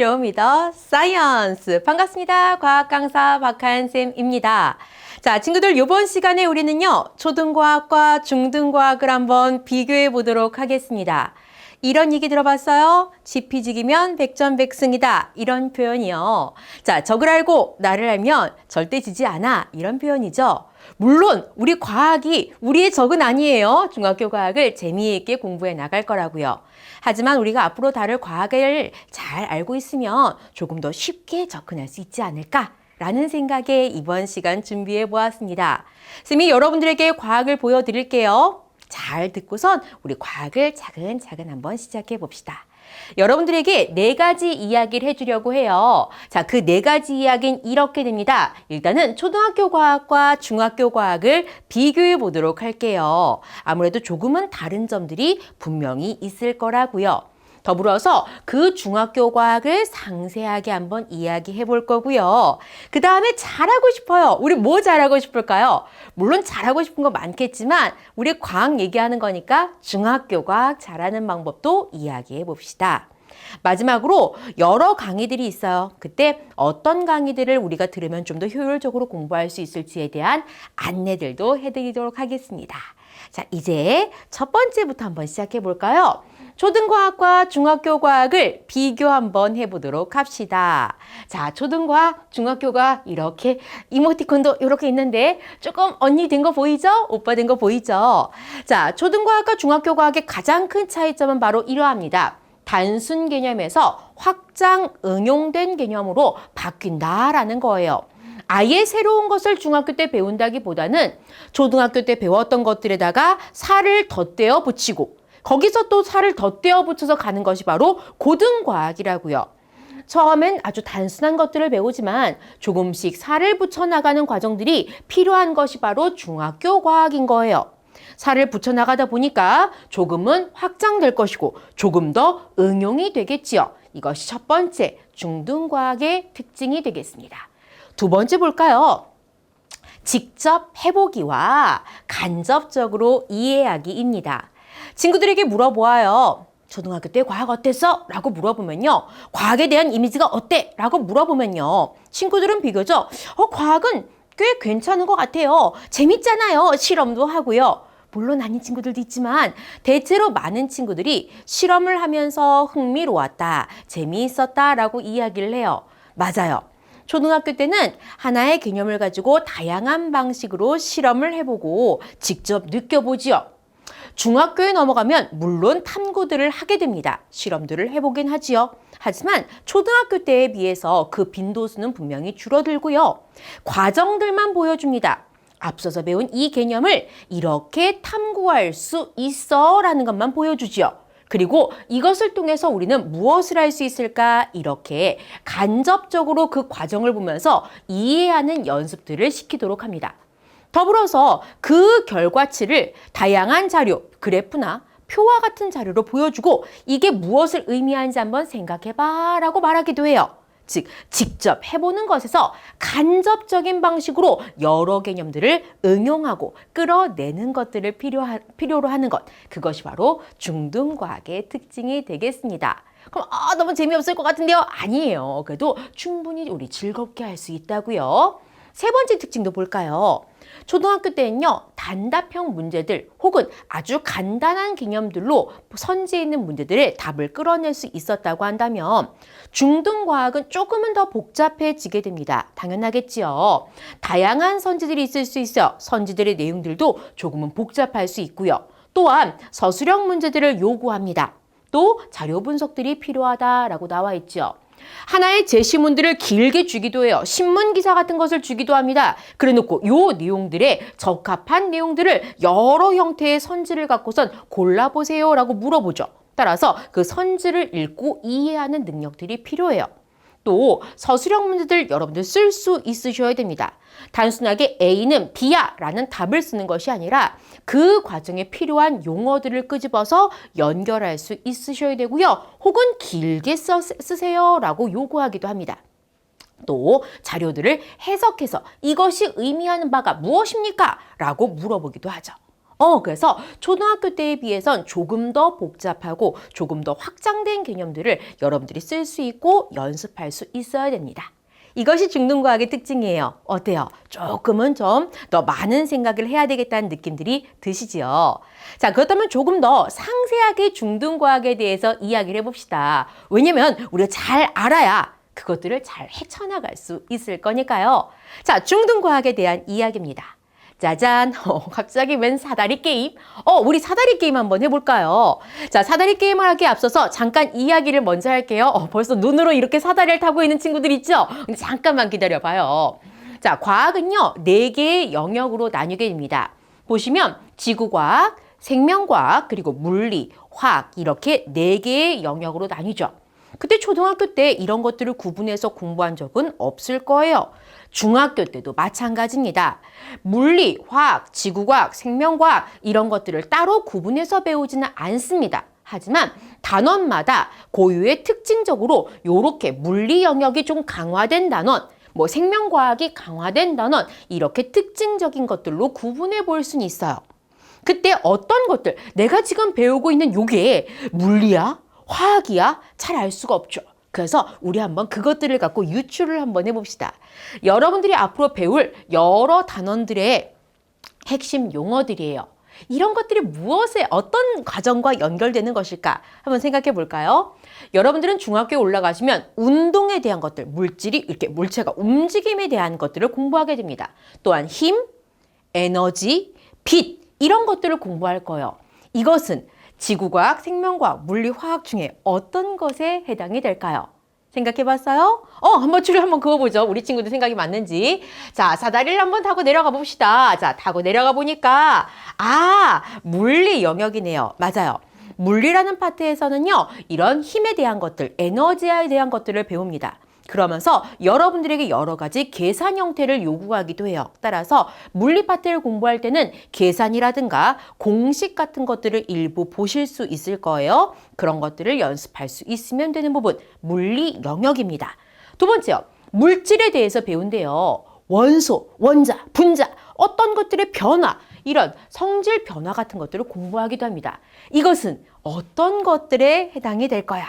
쇼미더 사이언스. 반갑습니다. 과학 강사 박한쌤입니다. 자, 친구들 이번 시간에 우리는요, 초등과학과 중등과학을 한번 비교해 보도록 하겠습니다. 이런 얘기 들어봤어요? 지피지기면 백전백승이다. 이런 표현이요. 자, 적을 알고 나를 알면 절대 지지 않아. 이런 표현이죠. 물론 우리 과학이 우리의 적은 아니에요. 중학교 과학을 재미있게 공부해 나갈 거라고요. 하지만 우리가 앞으로 다룰 과학을 잘 알고 있으면 조금 더 쉽게 접근할 수 있지 않을까라는 생각에 이번 시간 준비해 보았습니다. 쌤이 여러분들에게 과학을 보여드릴게요. 잘 듣고선 우리 과학을 차근차근 한번 시작해 봅시다. 여러분들에게 4가지 이야기를 해주려고 해요. 자, 그 4가지 이야기는 이렇게 됩니다. 일단은 초등학교 과학과 중학교 과학을 비교해 보도록 할게요. 아무래도 조금은 다른 점들이 분명히 있을 거라고요. 더불어서 그 중학교 과학을 상세하게 한번 이야기해 볼 거고요. 그 다음에 잘하고 싶어요. 우리 뭐 잘하고 싶을까요? 물론 잘하고 싶은 거 많겠지만 우리 과학 얘기하는 거니까 중학교 과학 잘하는 방법도 이야기해 봅시다. 마지막으로 여러 강의들이 있어요. 그때 어떤 강의들을 우리가 들으면 좀 더 효율적으로 공부할 수 있을지에 대한 안내들도 해드리도록 하겠습니다. 자, 이제 첫 번째부터 한번 시작해 볼까요? 초등과학과 중학교 과학을 비교 한번 해보도록 합시다. 자, 초등과학, 중학교가 이렇게 이모티콘도 이렇게 있는데 조금 언니 된 거 보이죠? 오빠 된 거 보이죠? 자, 초등과학과 중학교 과학의 가장 큰 차이점은 바로 이러합니다. 단순 개념에서 확장 응용된 개념으로 바뀐다라는 거예요. 아예 새로운 것을 중학교 때 배운다기보다는 초등학교 때 배웠던 것들에다가 살을 덧대어 붙이고 거기서 또 살을 덧대어 붙여서 가는 것이 바로 고등과학이라고요. 처음엔 아주 단순한 것들을 배우지만 조금씩 살을 붙여나가는 과정들이 필요한 것이 바로 중학교 과학인 거예요. 살을 붙여나가다 보니까 조금은 확장될 것이고 조금 더 응용이 되겠지요. 이것이 첫 번째 중등과학의 특징이 되겠습니다. 두 번째 볼까요? 직접 해보기와 간접적으로 이해하기입니다. 친구들에게 물어보아요. 초등학교 때 과학 어땠어? 라고 물어보면요. 과학에 대한 이미지가 어때? 라고 물어보면요. 친구들은 비교적 과학은 꽤 괜찮은 것 같아요. 재밌잖아요. 실험도 하고요. 물론 아닌 친구들도 있지만 대체로 많은 친구들이 실험을 하면서 흥미로웠다, 재미있었다 라고 이야기를 해요. 맞아요. 초등학교 때는 하나의 개념을 가지고 다양한 방식으로 실험을 해보고 직접 느껴보지요. 중학교에 넘어가면 물론 탐구들을 하게 됩니다. 실험들을 해보긴 하지요. 하지만 초등학교 때에 비해서 그 빈도수는 분명히 줄어들고요. 과정들만 보여줍니다. 앞서서 배운 이 개념을 이렇게 탐구할 수 있어 라는 것만 보여주지요. 그리고 이것을 통해서 우리는 무엇을 할 수 있을까? 이렇게 간접적으로 그 과정을 보면서 이해하는 연습들을 시키도록 합니다. 더불어서 그 결과치를 다양한 자료, 그래프나 표와 같은 자료로 보여주고 이게 무엇을 의미하는지 한번 생각해봐 라고 말하기도 해요. 즉, 직접 해보는 것에서 간접적인 방식으로 여러 개념들을 응용하고 끌어내는 것들을 필요로 하는 것. 그것이 바로 중등과학의 특징이 되겠습니다. 그럼 너무 재미없을 것 같은데요? 아니에요. 그래도 충분히 우리 즐겁게 할 수 있다고요. 세 번째 특징도 볼까요? 초등학교 때는요, 단답형 문제들 혹은 아주 간단한 개념들로 선지에 있는 문제들의 답을 끌어낼 수 있었다고 한다면 중등과학은 조금은 더 복잡해지게 됩니다. 당연하겠지요. 다양한 선지들이 있을 수 있어요. 선지들의 내용들도 조금은 복잡할 수 있고요. 또한 서술형 문제들을 요구합니다. 또 자료 분석들이 필요하다라고 나와 있죠. 하나의 제시문들을 길게 주기도 해요. 신문 기사 같은 것을 주기도 합니다. 그래놓고 요 내용들에 적합한 내용들을 여러 형태의 선지를 갖고선 골라보세요 라고 물어보죠. 따라서 그 선지를 읽고 이해하는 능력들이 필요해요. 또 서술형 문제들 여러분들 쓸 수 있으셔야 됩니다. 단순하게 A는 B야 라는 답을 쓰는 것이 아니라 그 과정에 필요한 용어들을 끄집어서 연결할 수 있으셔야 되고요. 혹은 길게 쓰세요 라고 요구하기도 합니다. 또 자료들을 해석해서 이것이 의미하는 바가 무엇입니까? 라고 물어보기도 하죠. 그래서 초등학교 때에 비해선 조금 더 복잡하고 조금 더 확장된 개념들을 여러분들이 쓸 수 있고 연습할 수 있어야 됩니다. 이것이 중등과학의 특징이에요. 어때요? 조금은 좀 더 많은 생각을 해야 되겠다는 느낌들이 드시지요. 자, 그렇다면 조금 더 상세하게 중등과학에 대해서 이야기를 해봅시다. 왜냐면 우리가 잘 알아야 그것들을 잘 헤쳐나갈 수 있을 거니까요. 자, 중등과학에 대한 이야기입니다. 짜잔! 갑자기 웬 사다리 게임? 우리 사다리 게임 한번 해볼까요? 자, 사다리 게임을 하기에 앞서서 잠깐 이야기를 먼저 할게요. 벌써 눈으로 이렇게 사다리를 타고 있는 친구들 있죠? 근데 잠깐만 기다려봐요. 자, 과학은요, 4개의 영역으로 나뉘게 됩니다. 보시면 지구과학, 생명과학, 그리고 물리, 화학 이렇게 4개의 영역으로 나뉘죠. 그때 초등학교 때 이런 것들을 구분해서 공부한 적은 없을 거예요. 중학교 때도 마찬가지입니다. 물리, 화학, 지구과학, 생명과학 이런 것들을 따로 구분해서 배우지는 않습니다. 하지만 단원마다 고유의 특징적으로 이렇게 물리 영역이 좀 강화된 단원, 생명과학이 강화된 단원 이렇게 특징적인 것들로 구분해 볼 수는 있어요. 그때 어떤 것들, 내가 지금 배우고 있는 요게 물리야? 화학이야? 잘 알 수가 없죠. 그래서 우리 한번 그것들을 갖고 유추를 한번 해봅시다. 여러분들이 앞으로 배울 여러 단원들의 핵심 용어들이에요. 이런 것들이 무엇에 어떤 과정과 연결되는 것일까? 한번 생각해 볼까요? 여러분들은 중학교에 올라가시면 운동에 대한 것들, 물질이 이렇게 물체가 움직임에 대한 것들을 공부하게 됩니다. 또한 힘, 에너지, 빛 이런 것들을 공부할 거예요. 이것은 지구과학, 생명과학, 물리, 화학 중에 어떤 것에 해당이 될까요? 생각해 봤어요? 한번 줄을 한번 그어보죠. 우리 친구들 생각이 맞는지. 자, 사다리를 한번 타고 내려가 봅시다. 자, 타고 내려가 보니까, 물리 영역이네요. 맞아요. 물리라는 파트에서는요, 이런 힘에 대한 것들, 에너지에 대한 것들을 배웁니다. 그러면서 여러분들에게 여러 가지 계산 형태를 요구하기도 해요. 따라서 물리 파트를 공부할 때는 계산이라든가 공식 같은 것들을 일부 보실 수 있을 거예요. 그런 것들을 연습할 수 있으면 되는 부분, 물리 영역입니다. 두 번째요, 물질에 대해서 배운대요. 원소, 원자, 분자, 어떤 것들의 변화, 이런 성질 변화 같은 것들을 공부하기도 합니다. 이것은 어떤 것들에 해당이 될 거야?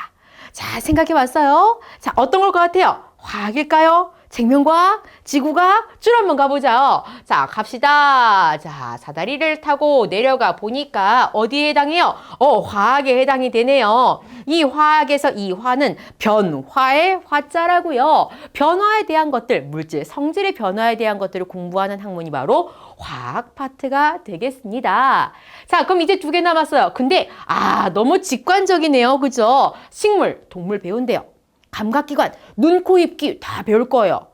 자, 생각해 봤어요? 자, 어떤 걸 것 같아요? 화학일까요? 생명과학? 지구과학? 줄 한번 가보자. 자, 갑시다. 자, 사다리를 타고 내려가 보니까 어디에 해당해요? 화학에 해당이 되네요. 이 화학에서 이 화는 변화의 화자라고요. 변화에 대한 것들, 물질, 성질의 변화에 대한 것들을 공부하는 학문이 바로 화학 파트가 되겠습니다. 자, 그럼 이제 2개 남았어요. 근데 너무 직관적이네요. 그죠? 식물, 동물 배운대요. 감각기관, 눈, 코, 입, 귀 다 배울 거예요.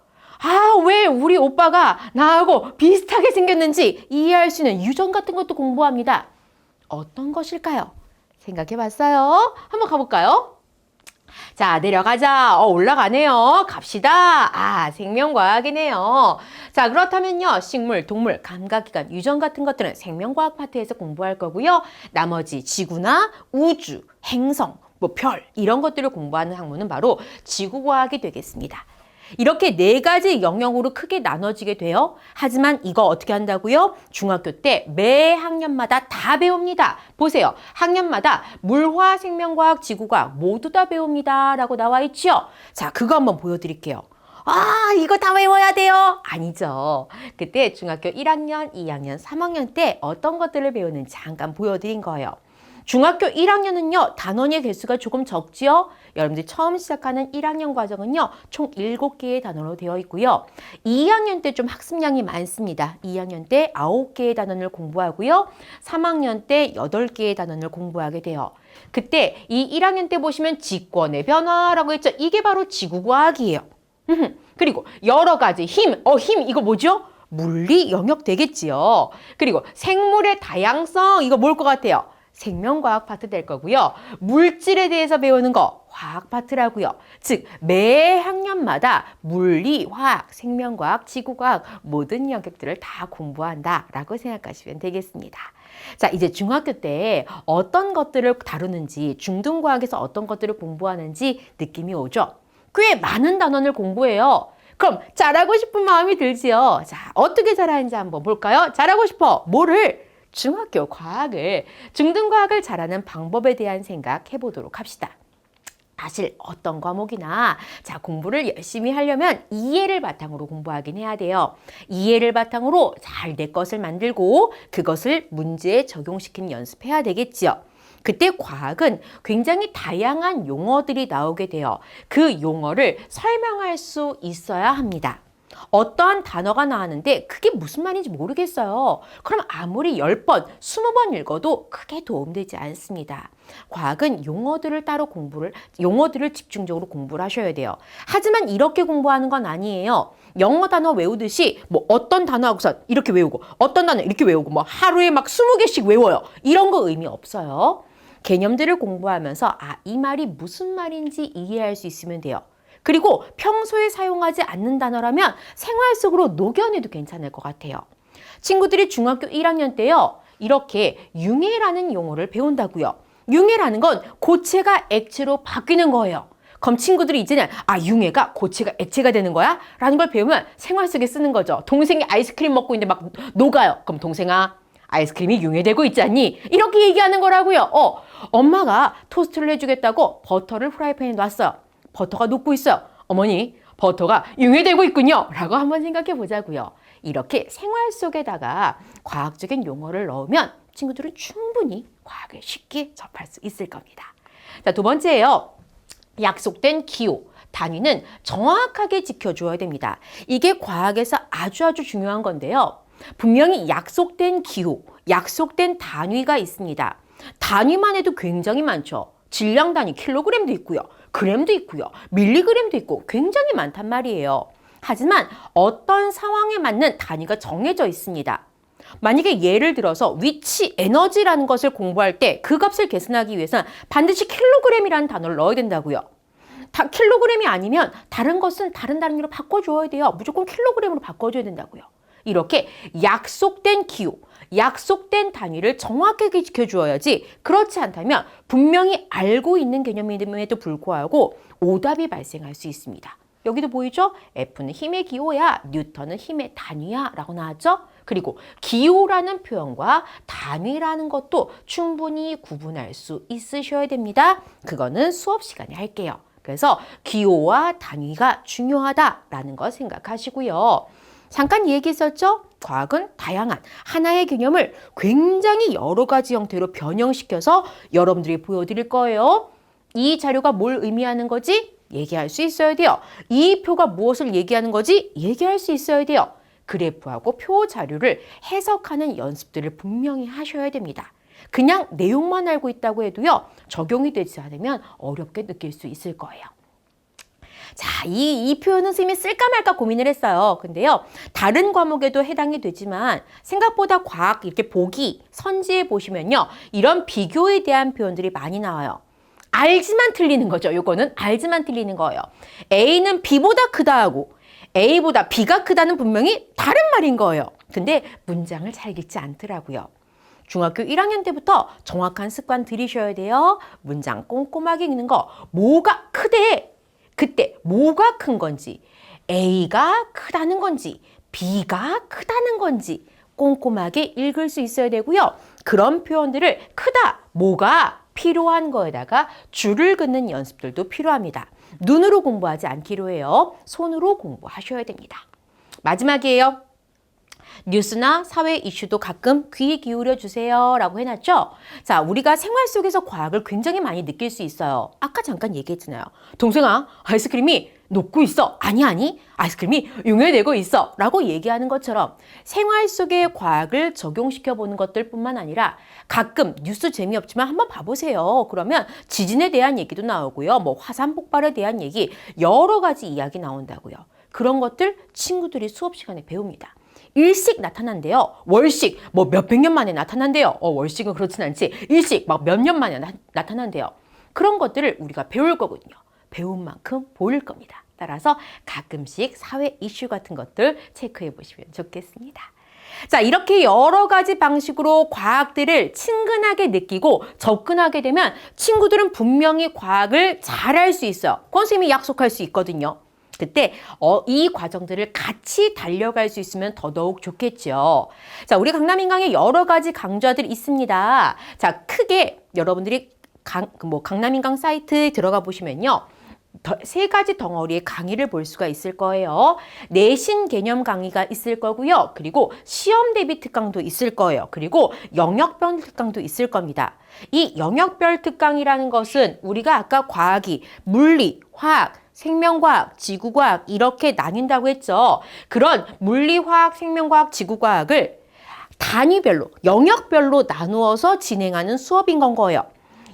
왜 우리 오빠가 나하고 비슷하게 생겼는지 이해할 수 있는 유전 같은 것도 공부합니다. 어떤 것일까요? 생각해 봤어요? 한번 가볼까요? 자, 내려가자. 올라가네요. 갑시다. 생명과학이네요. 자, 그렇다면요. 식물, 동물, 감각기관, 유전 같은 것들은 생명과학 파트에서 공부할 거고요. 나머지 지구나 우주, 행성, 별 이런 것들을 공부하는 학문은 바로 지구과학이 되겠습니다. 이렇게 4가지 영역으로 크게 나눠지게 돼요. 하지만 이거 어떻게 한다고요? 중학교 때 매 학년마다 다 배웁니다. 보세요. 학년마다 물화, 생명과학, 지구과학 모두 다 배웁니다. 라고 나와 있죠? 자, 그거 한번 보여드릴게요. 이거 다 외워야 돼요? 아니죠. 그때 중학교 1학년, 2학년, 3학년 때 어떤 것들을 배우는지 잠깐 보여드린 거예요. 중학교 1학년은요, 단원의 개수가 조금 적지요? 여러분들이 처음 시작하는 1학년 과정은요, 총 7개의 단원으로 되어 있고요. 2학년 때 좀 학습량이 많습니다. 2학년 때 9개의 단원을 공부하고요. 3학년 때 8개의 단원을 공부하게 돼요. 그때 이 1학년 때 보시면 직권의 변화라고 했죠. 이게 바로 지구과학이에요. 그리고 여러 가지 힘 이거 뭐죠? 물리 영역 되겠지요. 그리고 생물의 다양성, 이거 뭘 것 같아요? 생명과학 파트 될 거고요. 물질에 대해서 배우는 거 화학 파트라고요. 즉 매 학년마다 물리, 화학, 생명과학, 지구과학 모든 영역들을 다 공부한다라고 생각하시면 되겠습니다. 자, 이제 중학교 때 어떤 것들을 다루는지, 중등과학에서 어떤 것들을 공부하는지 느낌이 오죠? 꽤 많은 단원을 공부해요. 그럼 잘하고 싶은 마음이 들지요. 자, 어떻게 잘하는지 한번 볼까요? 잘하고 싶어. 뭐를? 중학교 과학을, 중등과학을 잘하는 방법에 대한 생각 해보도록 합시다. 사실 어떤 과목이나 자 공부를 열심히 하려면 이해를 바탕으로 공부하긴 해야 돼요. 이해를 바탕으로 잘 내 것을 만들고 그것을 문제에 적용시키는 연습해야 되겠지요. 그때 과학은 굉장히 다양한 용어들이 나오게 돼요. 그 용어를 설명할 수 있어야 합니다. 어떠한 단어가 나왔는데 그게 무슨 말인지 모르겠어요. 그럼 아무리 10번, 20번 읽어도 크게 도움되지 않습니다. 과학은 용어들을 용어들을 집중적으로 공부를 하셔야 돼요. 하지만 이렇게 공부하는 건 아니에요. 영어 단어 외우듯이 뭐 어떤 단어하고서 이렇게 외우고 어떤 단어 이렇게 외우고 뭐 하루에 막 20개씩 외워요. 이런 거 의미 없어요. 개념들을 공부하면서 이 말이 무슨 말인지 이해할 수 있으면 돼요. 그리고 평소에 사용하지 않는 단어라면 생활 속으로 녹여내도 괜찮을 것 같아요. 친구들이 중학교 1학년 때요. 이렇게 융해라는 용어를 배운다고요. 융해라는 건 고체가 액체로 바뀌는 거예요. 그럼 친구들이 이제는 융해가 고체가 액체가 되는 거야? 라는 걸 배우면 생활 속에 쓰는 거죠. 동생이 아이스크림 먹고 있는데 막 녹아요. 그럼 동생아, 아이스크림이 융해되고 있지 않니? 이렇게 얘기하는 거라고요. 엄마가 토스트를 해주겠다고 버터를 프라이팬에 놨어요. 버터가 녹고 있어요. 어머니, 버터가 융해되고 있군요. 라고 한번 생각해 보자고요. 이렇게 생활 속에다가 과학적인 용어를 넣으면 친구들은 충분히 과학을 쉽게 접할 수 있을 겁니다. 자, 두 번째예요. 약속된 기호. 단위는 정확하게 지켜줘야 됩니다. 이게 과학에서 아주 중요한 건데요. 분명히 약속된 기호, 약속된 단위가 있습니다. 단위만 해도 굉장히 많죠. 질량 단위 킬로그램도 있고요. 그램도 있고요. 밀리그램도 있고 굉장히 많단 말이에요. 하지만 어떤 상황에 맞는 단위가 정해져 있습니다. 만약에 예를 들어서 위치 에너지라는 것을 공부할 때 그 값을 계산하기 위해서는 반드시 킬로그램이라는 단어를 넣어야 된다고요. 킬로그램이 아니면 다른 것은 다른 단위로 바꿔줘야 돼요. 무조건 킬로그램으로 바꿔줘야 된다고요. 이렇게 약속된 기호, 약속된 단위를 정확하게 지켜주어야지 그렇지 않다면 분명히 알고 있는 개념임에도 불구하고 오답이 발생할 수 있습니다. 여기도 보이죠? F는 힘의 기호야, 뉴턴은 힘의 단위야 라고 나왔죠? 그리고 기호라는 표현과 단위라는 것도 충분히 구분할 수 있으셔야 됩니다. 그거는 수업 시간에 할게요. 그래서 기호와 단위가 중요하다라는 거 생각하시고요. 잠깐 얘기했었죠? 과학은 다양한 하나의 개념을 굉장히 여러 가지 형태로 변형시켜서 여러분들이 보여드릴 거예요. 이 자료가 뭘 의미하는 거지? 얘기할 수 있어야 돼요. 이 표가 무엇을 얘기하는 거지? 얘기할 수 있어야 돼요. 그래프하고 표 자료를 해석하는 연습들을 분명히 하셔야 됩니다. 그냥 내용만 알고 있다고 해도요. 적용이 되지 않으면 어렵게 느낄 수 있을 거예요. 자, 이 표현은 선생님이 쓸까 말까 고민을 했어요. 근데요, 다른 과목에도 해당이 되지만 생각보다 과학 이렇게 보기, 선지에 보시면요. 이런 비교에 대한 표현들이 많이 나와요. 알지만 틀리는 거죠. 요거는 알지만 틀리는 거예요. A는 B보다 크다 하고 A보다 B가 크다는 분명히 다른 말인 거예요. 근데 문장을 잘 읽지 않더라고요. 중학교 1학년 때부터 정확한 습관 들이셔야 돼요. 문장 꼼꼼하게 읽는 거. 뭐가 크대? 그때 뭐가 큰 건지, A가 크다는 건지, B가 크다는 건지 꼼꼼하게 읽을 수 있어야 되고요. 그런 표현들을 크다, 뭐가 필요한 거에다가 줄을 긋는 연습들도 필요합니다. 눈으로 공부하지 않기로 해요. 손으로 공부하셔야 됩니다. 마지막이에요. 뉴스나 사회 이슈도 가끔 귀 기울여 주세요 라고 해놨죠. 자, 우리가 생활 속에서 과학을 굉장히 많이 느낄 수 있어요. 아까 잠깐 얘기했잖아요. 동생아, 아이스크림이 녹고 있어. 아니, 아이스크림이 융해되고 있어 라고 얘기하는 것처럼 생활 속에 과학을 적용시켜 보는 것들 뿐만 아니라 가끔 뉴스 재미없지만 한번 봐보세요. 그러면 지진에 대한 얘기도 나오고요. 뭐 화산 폭발에 대한 얘기, 여러 가지 이야기 나온다고요. 그런 것들 친구들이 수업 시간에 배웁니다. 일씩 나타난대요. 월씩 뭐 몇백 년 만에 나타난대요. 월씩은 그렇진 않지. 일씩 막 몇 년 만에 나타난대요. 그런 것들을 우리가 배울 거거든요. 배운 만큼 보일 겁니다. 따라서 가끔씩 사회 이슈 같은 것들 체크해 보시면 좋겠습니다. 자, 이렇게 여러 가지 방식으로 과학들을 친근하게 느끼고 접근하게 되면 친구들은 분명히 과학을 잘할 수 있어요. 그건 선생님이 약속할 수 있거든요. 그때 이 과정들을 같이 달려갈 수 있으면 더더욱 좋겠죠. 자, 우리 강남인강에 여러 가지 강좌들이 있습니다. 자, 크게 여러분들이 강남인강 사이트에 들어가 보시면요. 세 가지 덩어리의 강의를 볼 수가 있을 거예요. 내신 개념 강의가 있을 거고요. 그리고 시험 대비 특강도 있을 거예요. 그리고 영역별 특강도 있을 겁니다. 이 영역별 특강이라는 것은 우리가 아까 과학이 물리, 화학, 생명과학, 지구과학 이렇게 나뉜다고 했죠. 그런 물리, 화학, 생명과학, 지구과학을 단위별로, 영역별로 나누어서 진행하는 수업인 건 거예요.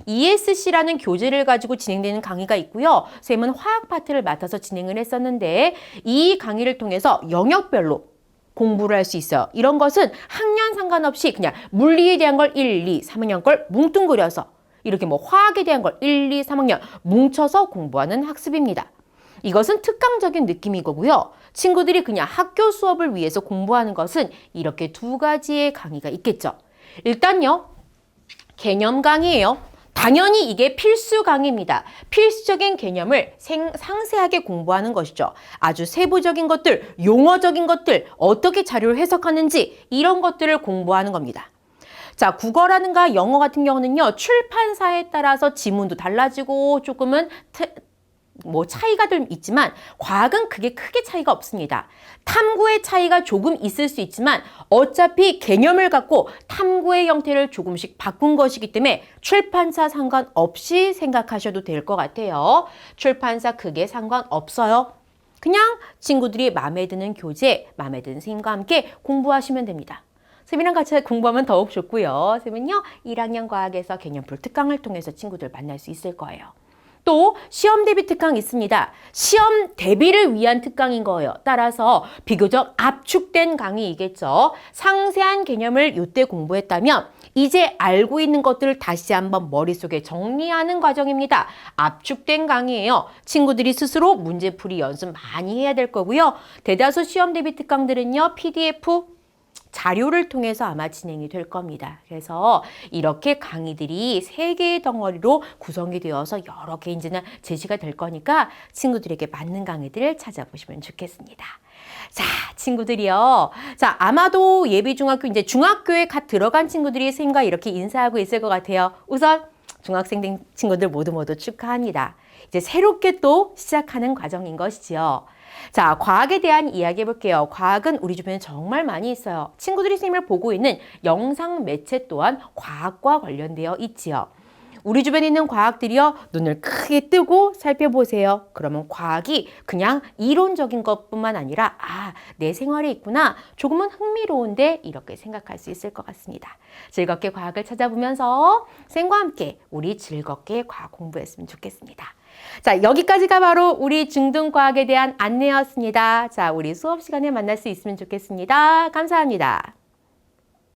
ESC라는 교재를 가지고 진행되는 강의가 있고요. 쌤은 화학 파트를 맡아서 진행을 했었는데 이 강의를 통해서 영역별로 공부를 할 수 있어요. 이런 것은 학년 상관없이 그냥 물리에 대한 걸 1, 2, 3학년 걸 뭉뚱그려서 이렇게 뭐 화학에 대한 걸 1, 2, 3학년 뭉쳐서 공부하는 학습입니다. 이것은 특강적인 느낌이고요. 친구들이 그냥 학교 수업을 위해서 공부하는 것은 이렇게 두 가지의 강의가 있겠죠. 일단요. 개념 강의예요. 당연히 이게 필수 강의입니다. 필수적인 개념을 상세하게 공부하는 것이죠. 아주 세부적인 것들, 용어적인 것들, 어떻게 자료를 해석하는지 이런 것들을 공부하는 겁니다. 자, 국어라든가 영어 같은 경우는요. 출판사에 따라서 지문도 달라지고 조금은 차이가 좀 있지만 과학은 그게 크게 차이가 없습니다. 탐구의 차이가 조금 있을 수 있지만 어차피 개념을 갖고 탐구의 형태를 조금씩 바꾼 것이기 때문에 출판사 상관없이 생각하셔도 될 것 같아요. 출판사 크게 상관없어요. 그냥 친구들이 마음에 드는 교재, 마음에 드는 선생님과 함께 공부하시면 됩니다. 쌤이랑 같이 공부하면 더욱 좋고요. 쌤은요 1학년 과학에서 개념풀 특강을 통해서 친구들 만날 수 있을 거예요. 또 시험 대비 특강 있습니다. 시험 대비를 위한 특강인 거예요. 따라서 비교적 압축된 강의이겠죠. 상세한 개념을 이때 공부했다면 이제 알고 있는 것들을 다시 한번 머릿속에 정리하는 과정입니다. 압축된 강의예요. 친구들이 스스로 문제풀이 연습 많이 해야 될 거고요. 대다수 시험 대비 특강들은요. PDF 자료를 통해서 아마 진행이 될 겁니다. 그래서 이렇게 강의들이 세 개의 덩어리로 구성이 되어서 여러 개 이제는 제시가 될 거니까 친구들에게 맞는 강의들을 찾아보시면 좋겠습니다. 자, 친구들이요. 자, 아마도 예비중학교 이제 중학교에 갓 들어간 친구들이 선생님과 이렇게 인사하고 있을 것 같아요. 우선 중학생 친구들 모두 축하합니다. 이제 새롭게 또 시작하는 과정인 것이지요. 자, 과학에 대한 이야기 해볼게요. 과학은 우리 주변에 정말 많이 있어요. 친구들이 선생님을 보고 있는 영상 매체 또한 과학과 관련되어 있지요. 우리 주변에 있는 과학들이요. 눈을 크게 뜨고 살펴보세요. 그러면 과학이 그냥 이론적인 것뿐만 아니라 내 생활에 있구나. 조금은 흥미로운데 이렇게 생각할 수 있을 것 같습니다. 즐겁게 과학을 찾아보면서 쌤과 함께 우리 즐겁게 과학 공부했으면 좋겠습니다. 자, 여기까지가 바로 우리 중등과학에 대한 안내였습니다. 자, 우리 수업 시간에 만날 수 있으면 좋겠습니다. 감사합니다.